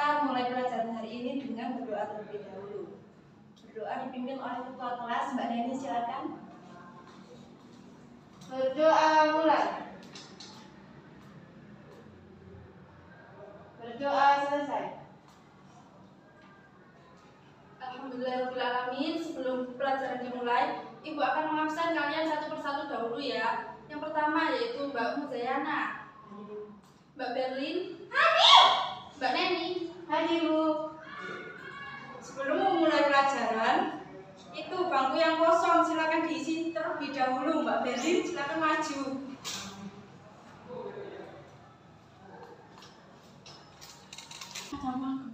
kita mulai pelajaran hari ini dengan berdoa terlebih dahulu. Berdoa dipimpin oleh ketua kelas, Mbak Neni, silakan. Berdoa mulai. Berdoa selesai. Alhamdulillahirrahmanirrahim. Sebelum pelajaran dimulai, Ibu akan mengabsen kalian satu persatu dahulu ya. Yang pertama yaitu Mbak Muzayana, Mbak Berlin, hadir. Mbak Neni, Hadir, Bu. sebelum memulai pelajaran, itu bangku yang kosong silakan diisi terlebih dahulu. Mbak Berlin, silakan maju.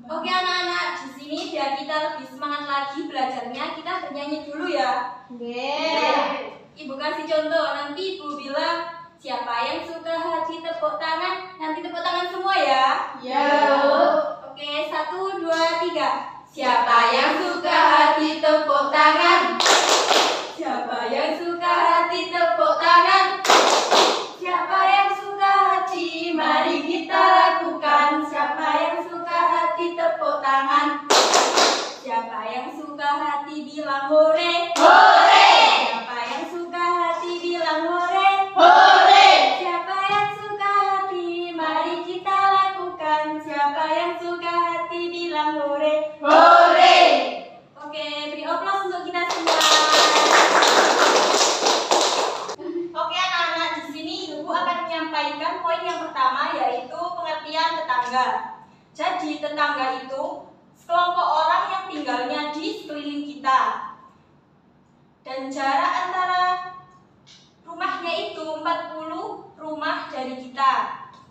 Oke anak-anak, di sini biar kita lebih semangat lagi belajarnya, kita bernyanyi dulu ya. Ibu kasih contoh, nanti Ibu bilang siapa yang suka hati tepuk tangan, nanti tepuk tangan semua ya. Ya. Oke, 1, 2, 3. Siapa yang suka hati tepuk tangan? Siapa yang suka hati tepuk tangan? Siapa yang suka hati? Mari kita lakukan. Siapa yang suka hati tepuk tangan? Siapa yang suka hati bilang hore? Hore. Siapa yang suka hati bilang hore? Hore. Siapa yang suka hati? Mari kita lakukan. Siapa yang suka hati bilang hore? Hore. Oke, beri aplaus untuk kita semua. Oke anak-anak, di sini Ibu akan menyampaikan poin yang pertama yaitu pengertian tetangga. Jadi tetangga itu sekelompok orang yang tinggalnya di sekeliling kita. Dan jarak antara rumahnya itu 40 rumah dari kita.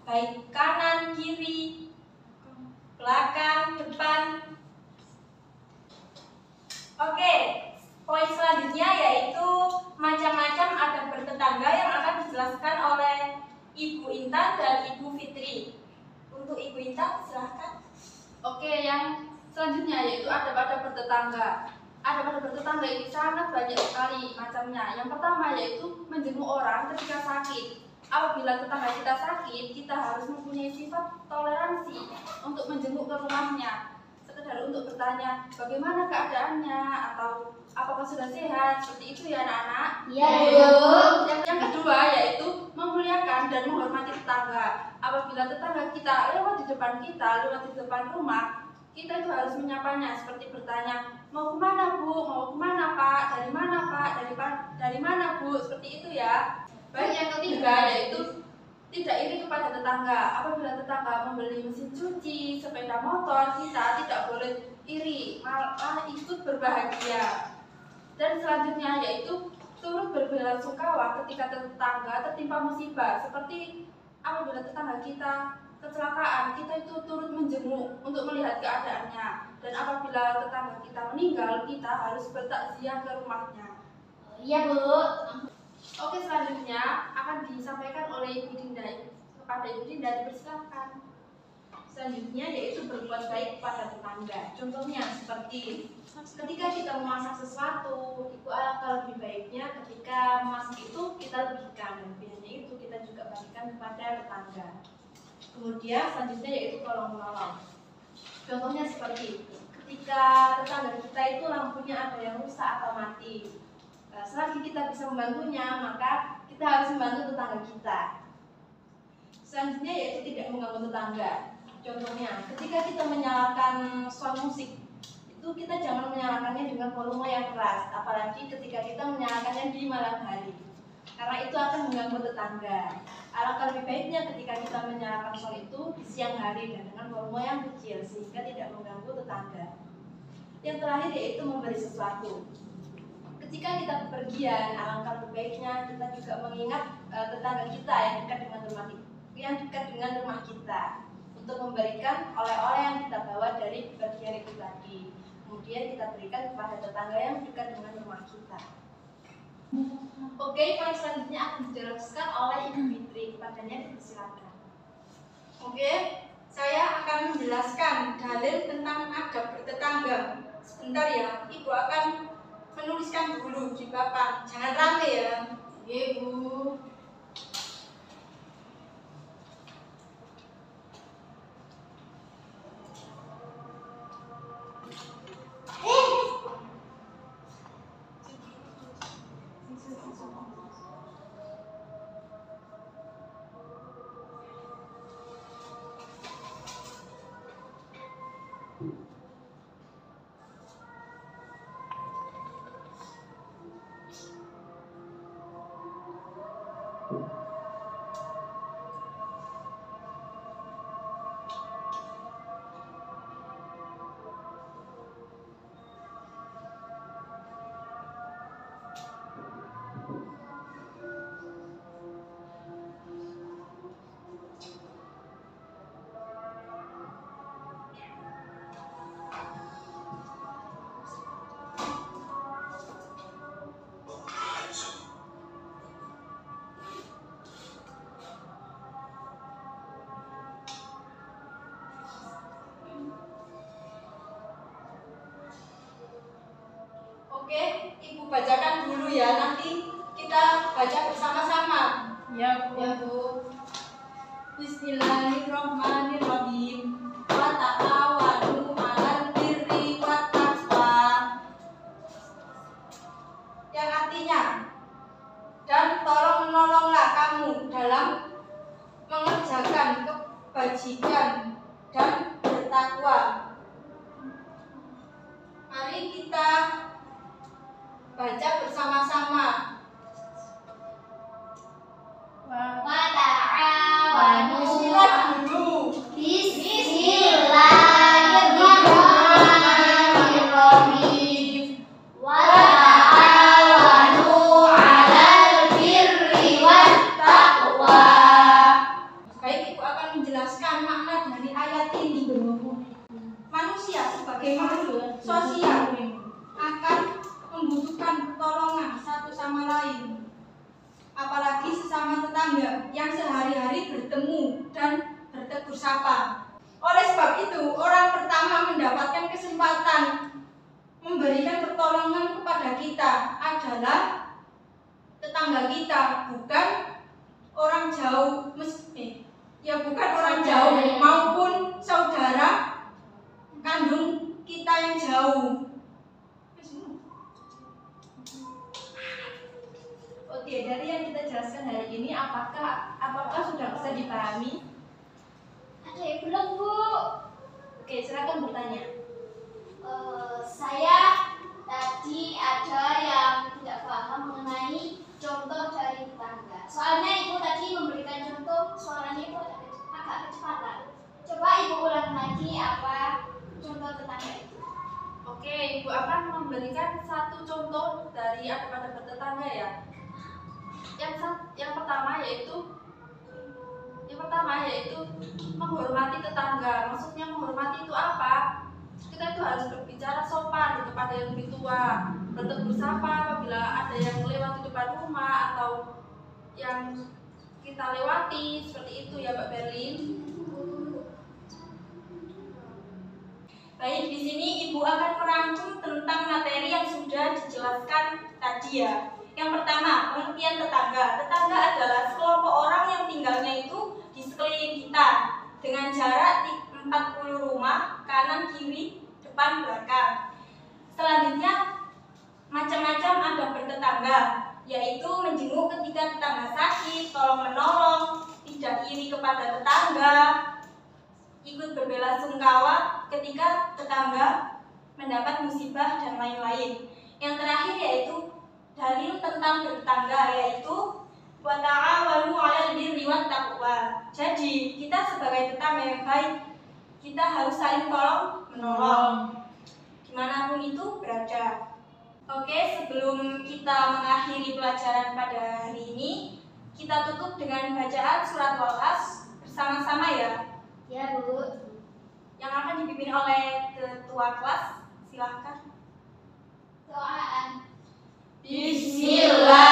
Baik kanan, kiri, belakang, depan. Oke, poin selanjutnya yaitu macam-macam adat bertetangga yang akan dijelaskan oleh Ibu Intan dan Ibu Fitri. Untuk Ibu Intan, silahkan. Oke, yang selanjutnya yaitu adat-adat bertetangga. Adat-adat bertetangga ini sangat banyak sekali macamnya. Yang pertama yaitu menjenguk orang ketika sakit. Apabila tetangga kita sakit, kita harus mempunyai sifat toleransi untuk menjenguk ke rumahnya. Sekedar untuk bertanya bagaimana keadaannya atau apakah sudah sehat, seperti itu ya anak-anak. Iya, Bu. Yang kedua yaitu memuliakan dan menghormati tetangga. Apabila tetangga kita lewat di depan rumah, kita itu harus menyapanya seperti bertanya, mau kemana Bu, mau kemana Pak, dari mana Pak, dari mana Bu, seperti itu ya. Baik, yang ketiga yaitu tidak iri kepada tetangga. Apabila tetangga membeli mesin cuci, sepeda motor, kita tidak boleh iri, malah ikut berbahagia. Dan selanjutnya yaitu turut berbelasungkawa ketika tetangga tertimpa musibah. Seperti apabila tetangga kita kecelakaan, kita itu turut menjenguk untuk melihat keadaannya. Dan apabila tetangga kita meninggal, kita harus bertakziah ke rumahnya. Iya, Bu. Oke, selanjutnya akan disampaikan oleh Ibu Dinda. Kepada Ibu Dinda dipersilakan. Selanjutnya yaitu berbuat baik kepada tetangga. Contohnya seperti ketika kita memasak sesuatu, Ibu alangkah lebih baiknya ketika memasak itu kita lebihkan, dan biasanya itu kita juga bagikan kepada tetangga. Kemudian selanjutnya yaitu tolong menolong. Contohnya seperti ketika tetangga kita itu lampunya ada yang rusak atau mati, selagi kita bisa membantunya, maka kita harus membantu tetangga kita. Selanjutnya yaitu tidak mengganggu tetangga. Contohnya, ketika kita menyalakan sound musik, itu kita jangan menyalakannya dengan volume yang keras, apalagi ketika kita menyalakannya di malam hari, karena itu akan mengganggu tetangga. Alangkah lebih baiknya ketika kita menyalakan sound itu di siang hari dan dengan volume yang kecil, sehingga tidak mengganggu tetangga. Yang terakhir yaitu memberi sesuatu. Ketika kita bepergian, alangkah lebih baiknya kita juga mengingat tetangga kita yang dekat dengan rumah kita, untuk memberikan oleh-oleh yang kita bawa dari bepergian itu tadi. Kemudian kita berikan kepada tetangga yang dekat dengan rumah kita. Oke, poin selanjutnya akan dijelaskan oleh Ibu Fitri. Kepadanya dipersilakan. Oke, saya akan menjelaskan dalil tentang adab bertetangga. Sebentar ya, Ibu akan menuliskan dulu di papan. Jangan rame ya. Iya, Bu. Oke, Ibu bacakan dulu ya, nanti kita baca bersama-sama. Ya, Bu. Ya, Bu. Bismillahirrahmanirrahim. Wa ta'awanu 'alal birri wat taqwa. Yang artinya, dan tolong menolonglah kamu dalam mengerjakan kebajikan dan bertakwa. Mari kita baca bersama-sama. Wa ta'awanu Bismillah dulu. Bismillahirrahmanirrahim. Wa ta'awanu 'alal birri wat taqwa. Baik, Ibu akan menjelaskan makna dari ayat ini. Manusia sebagai makhluk sosial akan membutuhkan pertolongan satu sama lain, apalagi sesama tetangga yang sehari-hari bertemu dan bertegur sapa. Oleh sebab itu, orang pertama mendapatkan kesempatan memberikan pertolongan kepada kita adalah tetangga kita, bukan orang jauh, bukan orang jauh maupun saudara kandung kita yang jauh. Oke, dari yang kita jelaskan hari ini, apakah sudah bisa dipahami? Ada yang belum, Bu? Oke, silakan bertanya. Saya tadi ada yang tidak paham mengenai contoh dari tetangga. Soalnya Ibu tadi memberikan contoh, suaranya itu agak kecepatan. Coba Ibu ulang lagi apa contoh tetangga itu. Oke, Ibu akan memberikan satu contoh dari ada tetangga ya. Yang pertama yaitu menghormati tetangga. Maksudnya menghormati itu apa? Kita itu harus berbicara sopan kepada yang lebih tua, bertegur sapa apabila ada yang lewat di depan rumah atau yang kita lewati, seperti itu ya, Mbak Berlin. Baik, di sini Ibu akan merangkum tentang materi yang sudah dijelaskan tadi ya. Yang pertama, pengertian tetangga. Tetangga adalah sekelompok orang yang tinggalnya itu di sekeliling kita dengan jarak 40 rumah, kanan, kiri, depan, belakang. Selanjutnya, macam-macam adab bertetangga, yaitu menjenguk ketika tetangga sakit, tolong menolong, tidak iri kepada tetangga, ikut berbelasungkawa ketika tetangga mendapat musibah dan lain-lain. Yang terakhir yaitu dalil tentang bertetangga, yaitu wa ta'awanu 'alal birri wat taqwa. Jadi, kita sebagai tetangga yang baik, kita harus saling tolong menolong dimanapun itu berada. Oke, sebelum kita mengakhiri pelajaran pada hari ini, kita tutup dengan bacaan surat Wal-As bersama-sama ya. Ya, Bu. Yang akan dipimpin oleh ketua kelas, silahkan. Doaan. Bismillah.